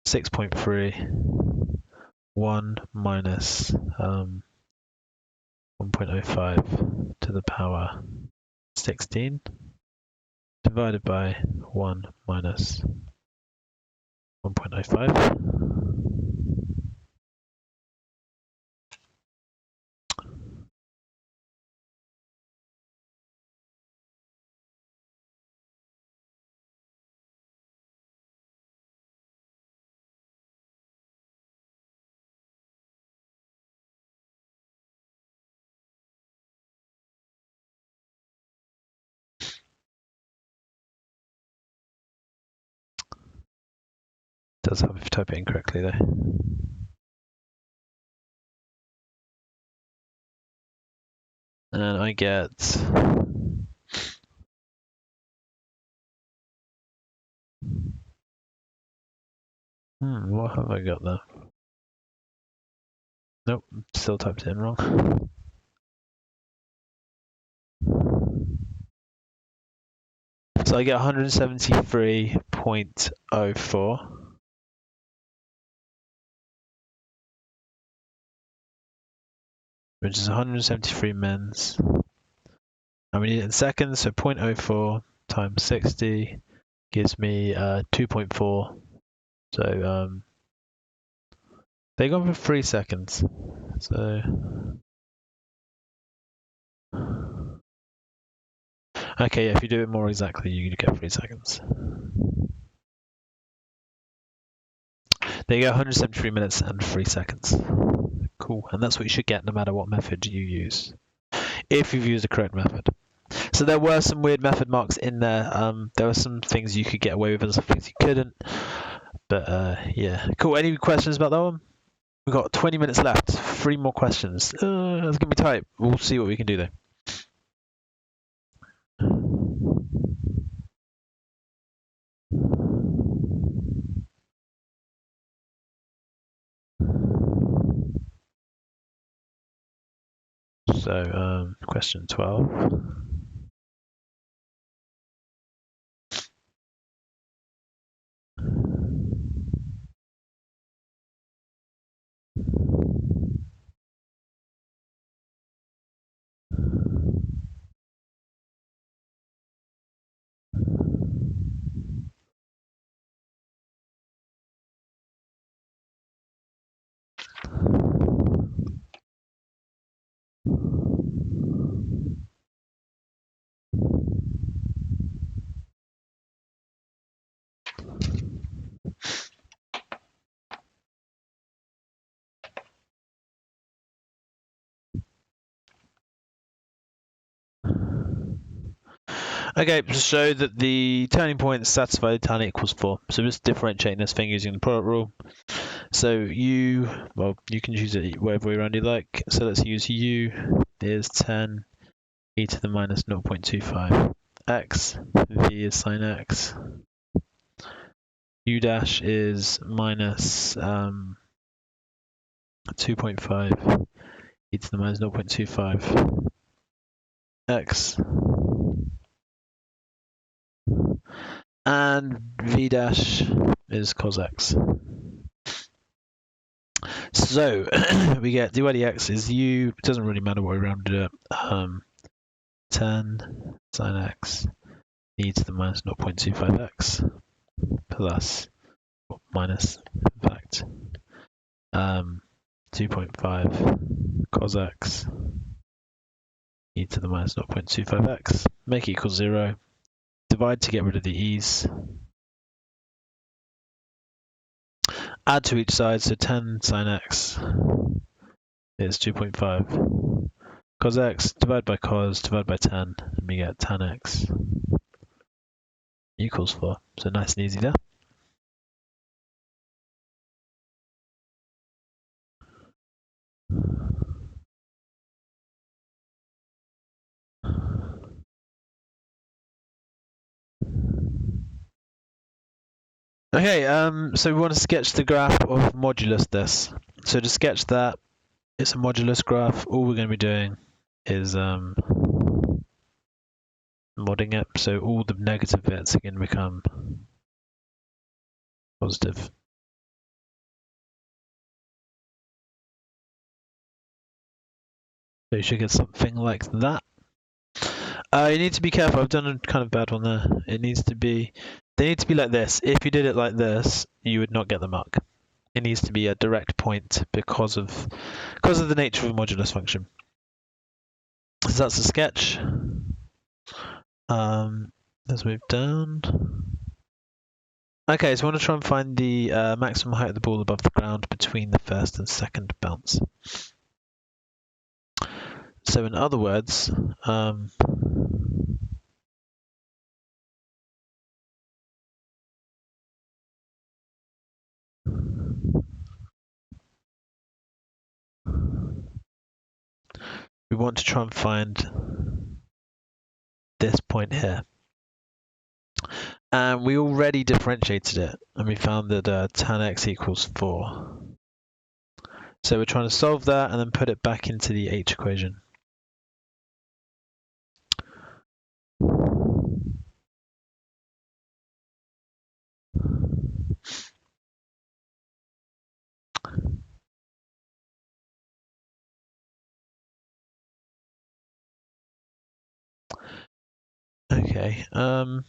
6.3, 1 minus 1.05 to the power 16, divided by 1 minus 1.05. Does help if you type it incorrectly though. and I get what have I got there? Nope, still typed it in wrong. So I get 173.04. Which is 173 mins. And we need it in seconds, so 0.04 times 60 gives me 2.4. So they gone for 3 seconds. So okay, yeah, if you do it more exactly, you get 3 seconds. There you go, 173 minutes and 3 seconds. Cool, and that's what you should get no matter what method you use, if you've used the correct method. So there were some weird method marks in there. There were some things you could get away with and some things you couldn't. But yeah, cool. Any questions about that one? We've got 20 minutes left. 3 more questions. It's going to be tight. We'll see what we can do though. So, question 12. Okay, to show that the turning point is satisfied tan equals 4. So just differentiating this thing using the product rule. So you can choose it whatever way around you like. So let's use u is 10 e to the minus 0.25 x, v is sine x, u dash is minus 2.5 e to the minus 0.25 x, and v dash is cos x. So we get dy dx is u, it doesn't really matter what we rounded up, 10 sine x e to the minus 0.25x plus, minus, in fact, 2.5 cos x e to the minus 0.25x, make it equal 0, divide to get rid of the e's, add to each side, so 10 sine x is 2.5 cos x, divide by cos, divide by 10, and we get tan x equals 4. So nice and easy there. Okay, so we want to sketch the graph of modulus this. So to sketch that, it's a modulus graph. All we're going to be doing is modding it. So all the negative bits are going to become positive. So you should get something like that. You need to be careful. I've done a kind of bad one there. They need to be like this. If you did it like this, you would not get the mark. It needs to be a direct point because of the nature of a modulus function. So that's the sketch. Let's move down. Okay, so I want to try and find the maximum height of the ball above the ground between the first and second bounce. So in other words, we we want to try and find this point here. And we already differentiated it, and we found that tan x equals 4. So we're trying to solve that and then put it back into the h equation. Okay, how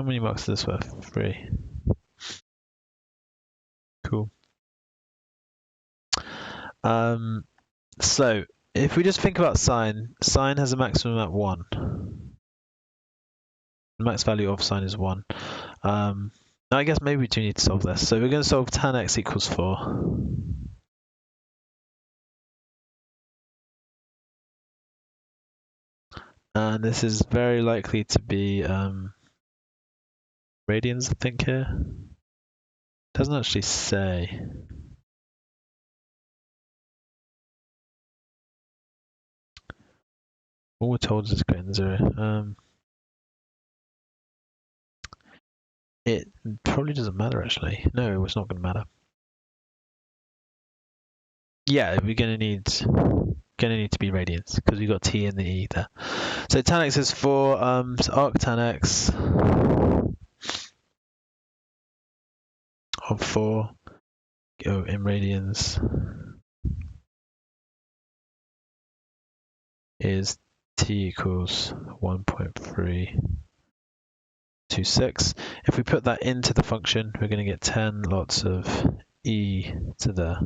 many marks is this worth? 3. Cool. So if we just think about sine has a maximum at 1. The max value of sine is 1. I guess maybe we do need to solve this. So we're going to solve tan x equals 4. And this is very likely to be radians, I think, here. It doesn't actually say. All we're told is greater than 0. It probably doesn't matter, actually. No, it's not going to matter. Yeah, we're going to need to be radians because we've got t and the e there. So tan x is 4. So arc tan x of 4 in radians is t equals 1.326. If we put that into the function, we're going to get 10 lots of e to the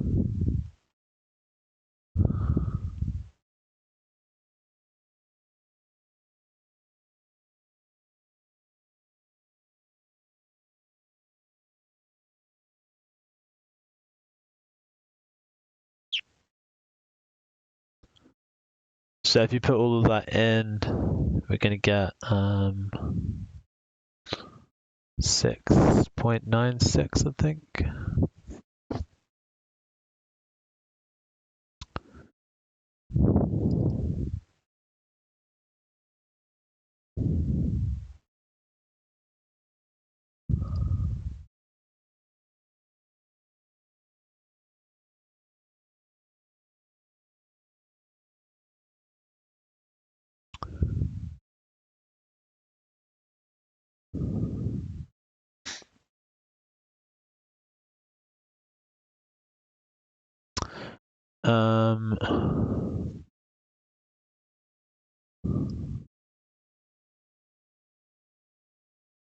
So if you put all of that in, we're going to get 6.96, I think.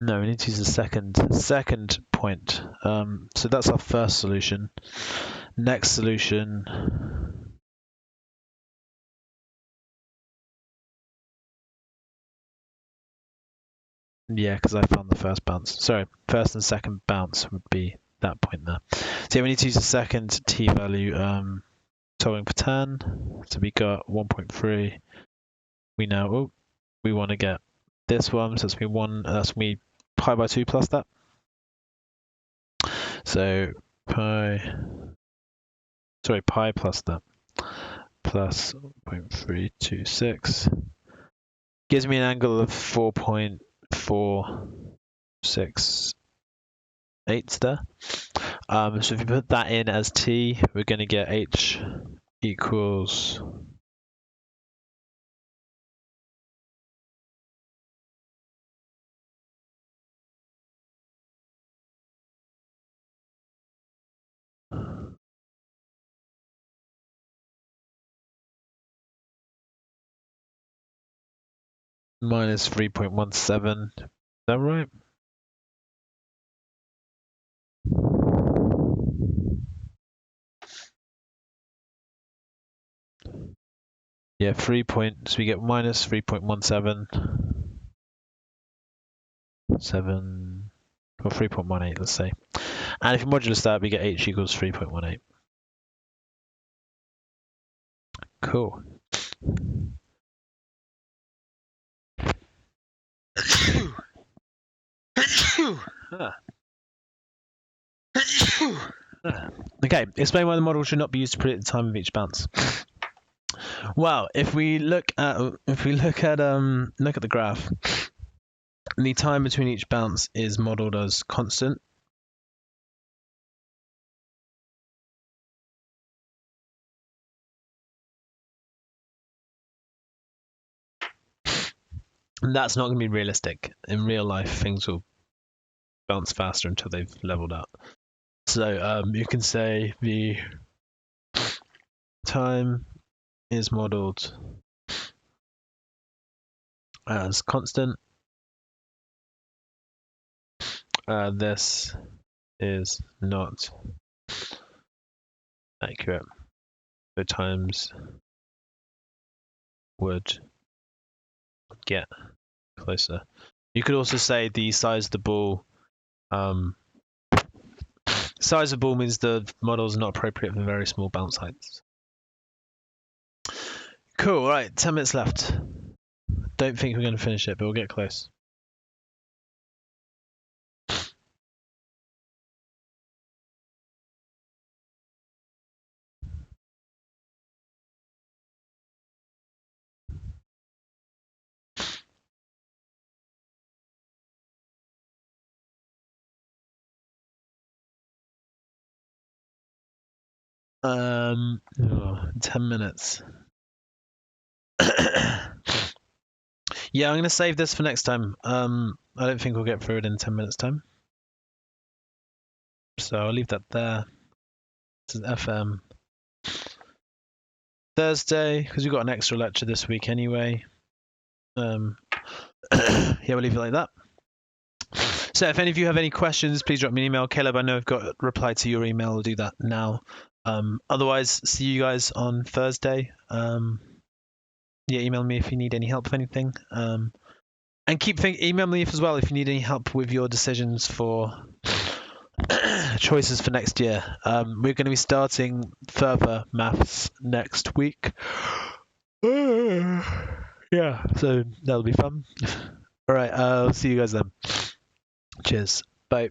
No, we need to use the second point. So that's our first solution. Next solution. Yeah, because I found the first bounce. Sorry, first and second bounce would be that point there. So yeah, we need to use the second t value, solving for tan. So we got 1.3. We now we want to get this one, so that's going to be pi by 2 plus that. So pi plus that, plus 0.326. Gives me an angle of 4.468 there. So if you put that in as t, we're going to get h equals minus 3.17. Is that right? Yeah, so we get minus 3.17, 7, or 3.18, let's say. And if you modulus that, we get h equals 3.18. Cool. Okay, explain why the model should not be used to predict the time of each bounce. Well, if we look at the graph, the time between each bounce is modeled as constant. And that's not going to be realistic. In real life, things will bounce faster until they've leveled out. So you can say the time is modeled as constant. This is not accurate. The times would get closer. You could also say the size of the ball. Size of ball means the model is not appropriate for very small bounce heights. Cool. Right, 10 minutes left. Don't think we're going to finish it, but we'll get close. Oh, 10 minutes. Yeah, I'm going to save this for next time. I don't think we'll get through it in 10 minutes time. So I'll leave that there. This is FM. Thursday, because we've got an extra lecture this week anyway. Yeah, we'll leave it like that. So if any of you have any questions, please drop me an email. Caleb, I know I've got a reply to your email. I'll do that now. Otherwise, see you guys on Thursday. Yeah, email me if you need any help with anything. And email me as well if you need any help with your decisions for choices for next year. We're going to be starting further maths next week. Yeah, so that'll be fun. All right, I'll see you guys then. Cheers. Bye.